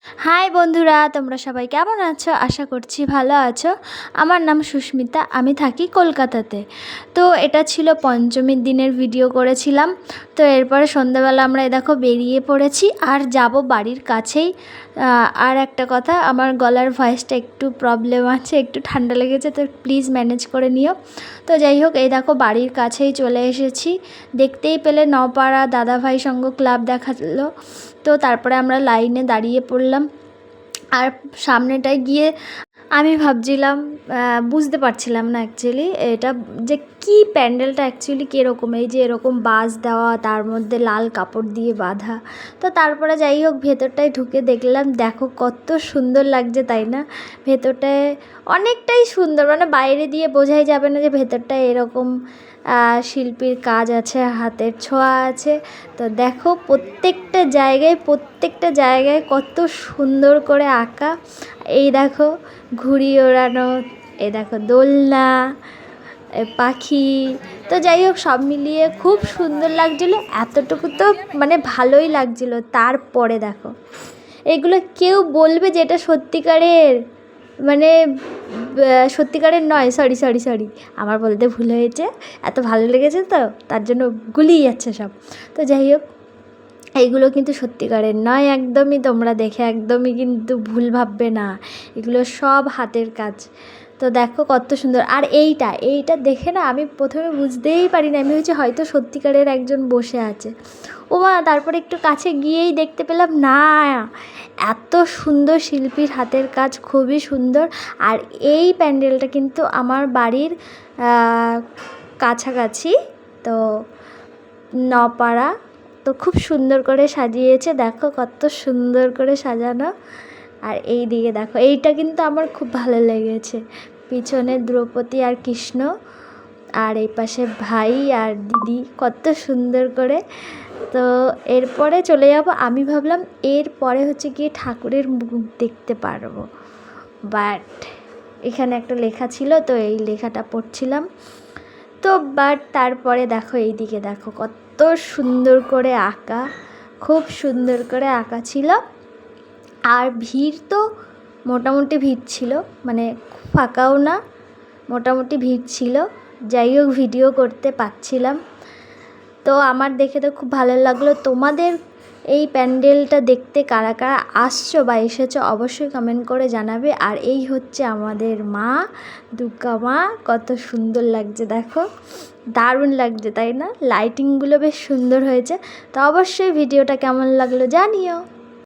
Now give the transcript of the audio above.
High বন্ধুরা, তোমরা সবাই কেমন আছো? আশা করছি ভালো আছো। আমার নাম সুস্মিতা, আমি থাকি কলকাতাতে। তো এটা ছিল পঞ্চমীর দিনের ভিডিও করেছিলাম। তো এরপরে সন্ধ্যাবেলা আমরা দেখো বেরিয়ে পড়েছি আর যাব বাড়ির কাছেই। আর একটা কথা, আমার গলার ভয়েসটা একটু প্রবলেম আছে, একটু ঠান্ডা লেগেছে, তো প্লিজ ম্যানেজ করে নিও। তো যাই হোক, এই দেখো বাড়ির কাছেই চলে এসেছি। দেখতেই পেলে নপাড়া দাদাভাই সংঘ ক্লাব দেখালো। তো তারপরে আমরা লাইনে দাঁড়িয়ে পড়লাম। আর সামনেটায় গিয়ে আমি ভাবছিলাম, বুঝতে পারছিলাম না অ্যাকচুয়ালি এটা যে কী প্যান্ডেলটা অ্যাকচুয়ালি কীরকম, এই যে এরকম বাঁশ দেওয়া, তার মধ্যে লাল কাপড় দিয়ে বাঁধা। তো তারপরে যাই হোক ভেতরটায় ঢুকে দেখলাম, দেখো কত সুন্দর লাগছে, তাই না? ভেতরটায় অনেকটাই সুন্দর, মানে বাইরে দিয়ে বোঝাই যাবে না যে ভেতরটায় এরকম শিল্পীর কাজ আছে, হাতের ছোঁয়া আছে। তো দেখো প্রত্যেকটা জায়গায় কত সুন্দর করে আঁকা। এই দেখো ঘুড়ি ওড়ানো, এই দেখো দোলনা, পাখি। তো যাই হোক সব মিলিয়ে খুব সুন্দর লাগছিলো। এতটুকু তো মানে ভালোই লাগছিলো। তারপরে দেখো এগুলো কেউ বলবে যে এটা সত্যিকারের, মানে সত্যিকারের নয়, সরি আমার বলতে ভুল হয়েছে। এত ভালো লেগেছে তো তার জন্য গুলিয়ে যাচ্ছে সব। তো যাই হোক এইগুলো কিন্তু সত্যিকারের নয় একদমই, তোমরা দেখে একদমই কিন্তু ভুল ভাববে না, এগুলো সব হাতের কাজ। তো দেখো কত সুন্দর। আর এইটা দেখে না আমি প্রথমে বুঝতেই পারিনি, আমি হচ্ছে হয়তো সত্যিকারের একজন বসে আছে। ওমা, তারপরে একটু কাছে গিয়েই দেখতে পেলাম না, এত সুন্দর শিল্পীর হাতের কাজ, খুবই সুন্দর। আর এই প্যান্ডেলটা কিন্তু আমার বাড়ির কাছাকাছি, তো নপাড়া। তো খুব সুন্দর করে সাজিয়েছে, দেখো কত সুন্দর করে সাজানো। আর এই দিকে দেখো, এইটা কিন্তু আমার খুব ভালো লেগেছে, পিছনে দ্রৌপদী আর কৃষ্ণ, আর এই পাশে ভাই আর দিদি, কত সুন্দর করে। তো এরপরে চলে যাব, আমি ভাবলাম এরপরে হচ্ছে গিয়ে ঠাকুরের মুখ দেখতে পারবো, বাট এখানে একটা লেখা ছিল, তো এই লেখাটা পড়ছিলাম। তো বাট তারপরে দেখো এইদিকে দেখো কত সুন্দর করে আঁকা, খুব সুন্দর করে আঁকা ছিল। আর ভিড় তো মোটামুটি ভিড় ছিল, মানে ফাঁকাও না, মোটামুটি ভিড় ছিল। যাই হোক ভিডিও করতে পারছিলাম। তো আমার দেখে তো খুব ভালো লাগলো। তোমাদের এই প্যান্ডেলটা দেখতে কারা কারা আসছো বা এসেছো অবশ্যই কমেন্ট করে জানাবে। আর এই হচ্ছে আমাদের মা, দুর্গা মা, কত সুন্দর লাগছে দেখো, দারুণ লাগছে তাই না? লাইটিংগুলো বেশ সুন্দর হয়েছে। তো অবশ্যই ভিডিওটা কেমন লাগলো জানিও।